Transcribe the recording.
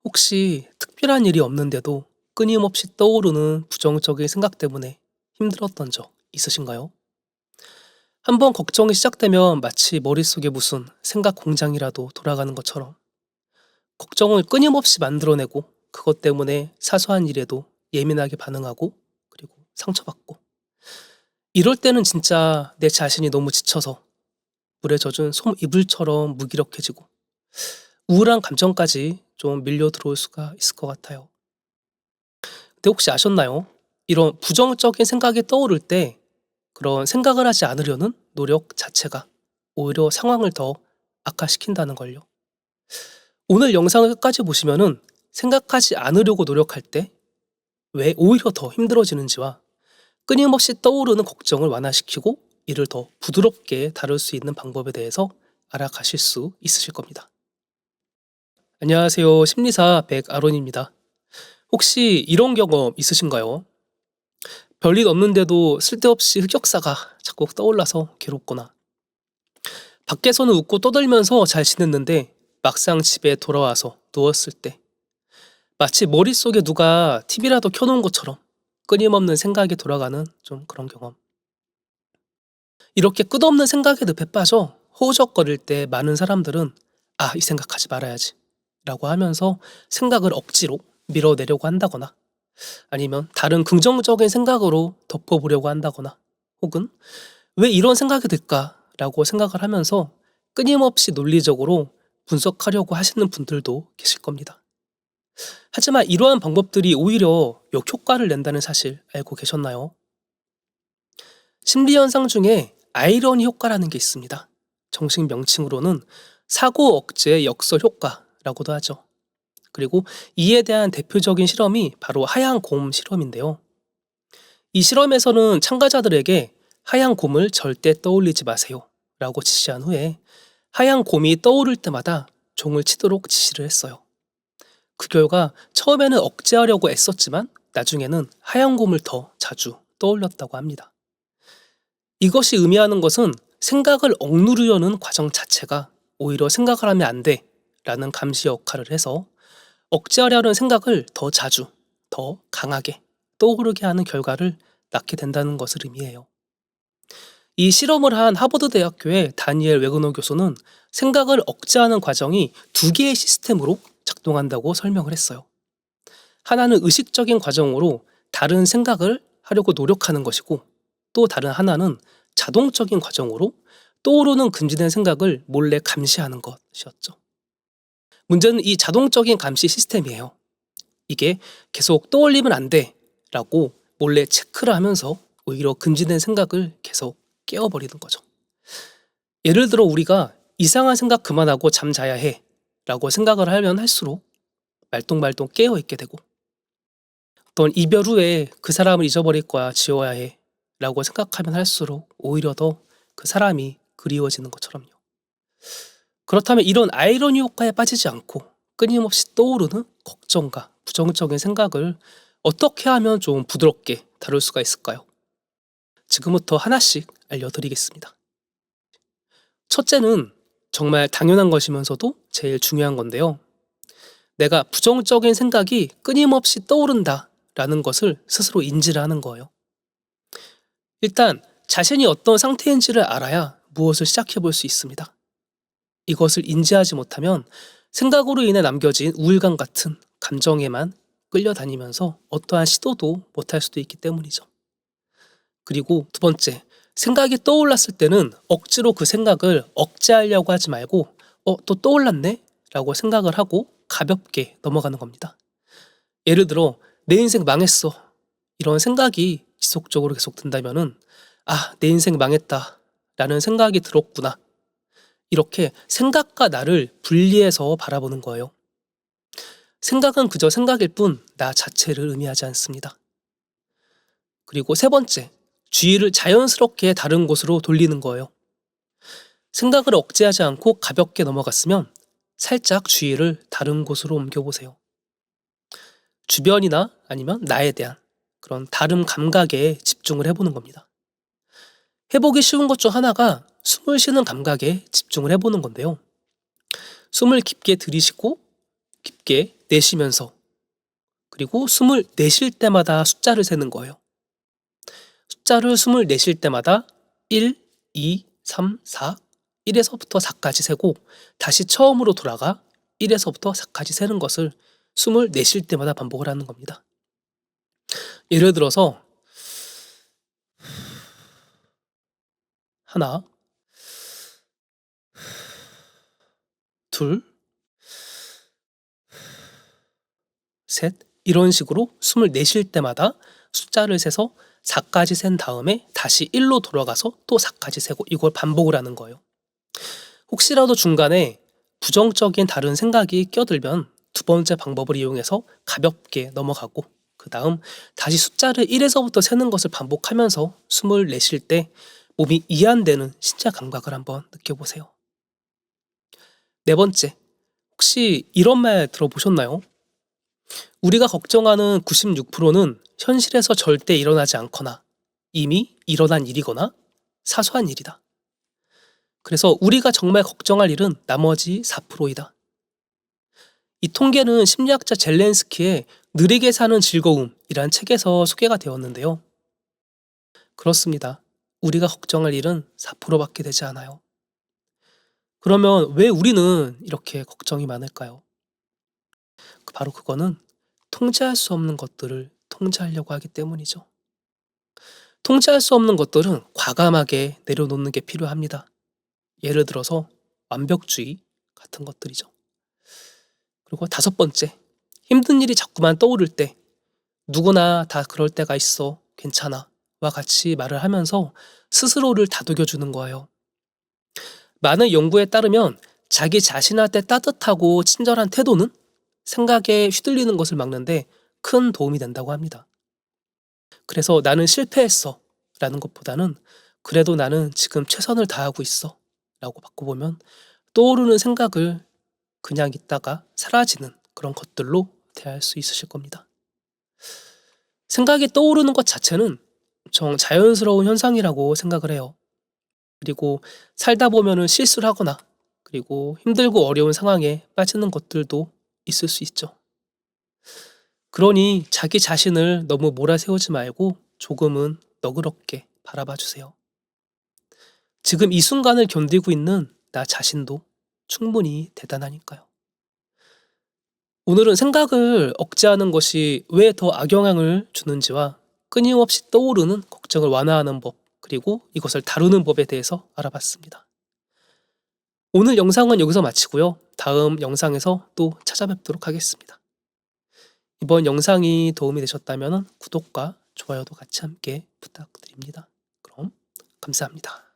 혹시 특별한 일이 없는데도 끊임없이 떠오르는 부정적인 생각 때문에 힘들었던 적 있으신가요? 한번 걱정이 시작되면 마치 머릿속에 무슨 생각 공장이라도 돌아가는 것처럼 걱정을 끊임없이 만들어내고 그것 때문에 사소한 일에도 예민하게 반응하고 그리고 상처받고 이럴 때는 진짜 내 자신이 너무 지쳐서 물에 젖은 솜이불처럼 무기력해지고 우울한 감정까지 좀 밀려 들어올 수가 있을 것 같아요. 근데 혹시 아셨나요? 이런 부정적인 생각이 떠오를 때 그런 생각을 하지 않으려는 노력 자체가 오히려 상황을 더 악화시킨다는 걸요. 오늘 영상을 끝까지 보시면은 생각하지 않으려고 노력할 때 왜 오히려 더 힘들어지는지와 끊임없이 떠오르는 걱정을 완화시키고 이를 더 부드럽게 다룰 수 있는 방법에 대해서 알아가실 수 있으실 겁니다. 안녕하세요. 심리사 백아론입니다. 혹시 이런 경험 있으신가요? 별일 없는데도 쓸데없이 흑역사가 자꾸 떠올라서 괴롭거나 밖에서는 웃고 떠들면서 잘 지냈는데 막상 집에 돌아와서 누웠을 때 마치 머릿속에 누가 TV라도 켜놓은 것처럼 끊임없는 생각이 돌아가는 좀 그런 경험. 이렇게 끝없는 생각의 늪에 빠져 허우적거릴 때 많은 사람들은 이 생각하지 말아야지 라고 하면서 생각을 억지로 밀어내려고 한다거나 아니면 다른 긍정적인 생각으로 덮어보려고 한다거나 혹은 왜 이런 생각이 들까라고 생각을 하면서 끊임없이 논리적으로 분석하려고 하시는 분들도 계실 겁니다. 하지만 이러한 방법들이 오히려 역효과를 낸다는 사실 알고 계셨나요? 심리현상 중에 아이러니 효과라는 게 있습니다. 정식 명칭으로는 사고 억제 역설 효과라고도 하죠. 그리고 이에 대한 대표적인 실험이 바로 하얀 곰 실험인데요. 이 실험에서는 참가자들에게 하얀 곰을 절대 떠올리지 마세요 라고 지시한 후에 하얀 곰이 떠오를 때마다 종을 치도록 지시를 했어요. 그 결과 처음에는 억제하려고 애썼지만 나중에는 하얀 곰을 더 자주 떠올렸다고 합니다. 이것이 의미하는 것은 생각을 억누르려는 과정 자체가 오히려 생각을 하면 안 돼 라는 감시 역할을 해서 억제하려는 생각을 더 자주, 더 강하게 떠오르게 하는 결과를 낳게 된다는 것을 의미해요. 이 실험을 한 하버드 대학교의 다니엘 웨그너 교수는 생각을 억제하는 과정이 두 개의 시스템으로 작동한다고 설명을 했어요. 하나는 의식적인 과정으로 다른 생각을 하려고 노력하는 것이고 또 다른 하나는 자동적인 과정으로 떠오르는 금지된 생각을 몰래 감시하는 것이었죠. 문제는 이 자동적인 감시 시스템이에요. 이게 계속 떠올리면 안 돼 라고 몰래 체크를 하면서 오히려 금지된 생각을 계속 깨워버리는 거죠. 예를 들어 우리가 이상한 생각 그만하고 잠 자야 해 라고 생각을 하면 할수록 말똥말똥 깨어있게 되고 어떤 이별 후에 그 사람을 잊어버릴 거야 지워야 해 라고 생각하면 할수록 오히려 더 그 사람이 그리워지는 것처럼요. 그렇다면 이런 아이러니 효과에 빠지지 않고 끊임없이 떠오르는 걱정과 부정적인 생각을 어떻게 하면 좀 부드럽게 다룰 수가 있을까요? 지금부터 하나씩 알려드리겠습니다. 첫째는 정말 당연한 것이면서도 제일 중요한 건데요. 내가 부정적인 생각이 끊임없이 떠오른다 라는 것을 스스로 인지를 하는 거예요. 일단 자신이 어떤 상태인지를 알아야 무엇을 시작해 볼 수 있습니다. 이것을 인지하지 못하면 생각으로 인해 남겨진 우울감 같은 감정에만 끌려다니면서 어떠한 시도도 못할 수도 있기 때문이죠. 그리고 두 번째, 생각이 떠올랐을 때는 억지로 그 생각을 억제하려고 하지 말고 또 떠올랐네? 라고 생각을 하고 가볍게 넘어가는 겁니다. 예를 들어 내 인생 망했어 이런 생각이 지속적으로 계속 든다면은 내 인생 망했다 라는 생각이 들었구나 이렇게 생각과 나를 분리해서 바라보는 거예요. 생각은 그저 생각일 뿐 나 자체를 의미하지 않습니다. 그리고 세 번째, 주의를 자연스럽게 다른 곳으로 돌리는 거예요. 생각을 억제하지 않고 가볍게 넘어갔으면 살짝 주의를 다른 곳으로 옮겨보세요. 주변이나 아니면 나에 대한 그런 다른 감각에 집중을 해보는 겁니다. 해보기 쉬운 것 중 하나가 숨을 쉬는 감각에 집중을 해보는 건데요. 숨을 깊게 들이쉬고 깊게 내쉬면서, 그리고 숨을 내쉴 때마다 숫자를 세는 거예요. 숫자를 숨을 내쉴 때마다 1, 2, 3, 4, 1에서부터 4까지 세고 다시 처음으로 돌아가 1에서부터 4까지 세는 것을 숨을 내쉴 때마다 반복을 하는 겁니다. 예를 들어서 하나, 둘, 셋, 이런 식으로 숨을 내쉴 때마다 숫자를 세서 4까지 센 다음에 다시 1로 돌아가서 또 4까지 세고, 이걸 반복을 하는 거예요. 혹시라도 중간에 부정적인 다른 생각이 껴들면 두 번째 방법을 이용해서 가볍게 넘어가고, 그 다음 다시 숫자를 1에서부터 세는 것을 반복하면서 숨을 내쉴 때 몸이 이완되는 신체 감각을 한번 느껴보세요. 네 번째, 혹시 이런 말 들어보셨나요? 우리가 걱정하는 96%는 현실에서 절대 일어나지 않거나 이미 일어난 일이거나 사소한 일이다. 그래서 우리가 정말 걱정할 일은 나머지 4%이다. 이 통계는 심리학자 젤렌스키의 느리게 사는 즐거움이란 책에서 소개가 되었는데요. 그렇습니다. 우리가 걱정할 일은 4%밖에 되지 않아요. 그러면 왜 우리는 이렇게 걱정이 많을까요? 바로 그거는 통제할 수 없는 것들을 통제하려고 하기 때문이죠. 통제할 수 없는 것들은 과감하게 내려놓는 게 필요합니다. 예를 들어서 완벽주의 같은 것들이죠. 그리고 다섯 번째, 힘든 일이 자꾸만 떠오를 때 누구나 다 그럴 때가 있어, 괜찮아 와 같이 말을 하면서 스스로를 다독여주는 거예요. 많은 연구에 따르면 자기 자신한테 따뜻하고 친절한 태도는 생각에 휘둘리는 것을 막는데 큰 도움이 된다고 합니다. 그래서 나는 실패했어 라는 것보다는 그래도 나는 지금 최선을 다하고 있어 라고 바꿔보면 떠오르는 생각을 그냥 있다가 사라지는 그런 것들로 대할 수 있으실 겁니다. 생각이 떠오르는 것 자체는 엄청 자연스러운 현상이라고 생각을 해요. 그리고 살다 보면은 실수를 하거나, 그리고 힘들고 어려운 상황에 빠지는 것들도 있을 수 있죠. 그러니 자기 자신을 너무 몰아세우지 말고 조금은 너그럽게 바라봐 주세요. 지금 이 순간을 견디고 있는 나 자신도 충분히 대단하니까요. 오늘은 생각을 억제하는 것이 왜 더 악영향을 주는지와 끊임없이 떠오르는 걱정을 완화하는 법, 그리고 이것을 다루는 법에 대해서 알아봤습니다. 오늘 영상은 여기서 마치고요. 다음 영상에서 또 찾아뵙도록 하겠습니다. 이번 영상이 도움이 되셨다면 구독과 좋아요도 같이 함께 부탁드립니다. 그럼 감사합니다.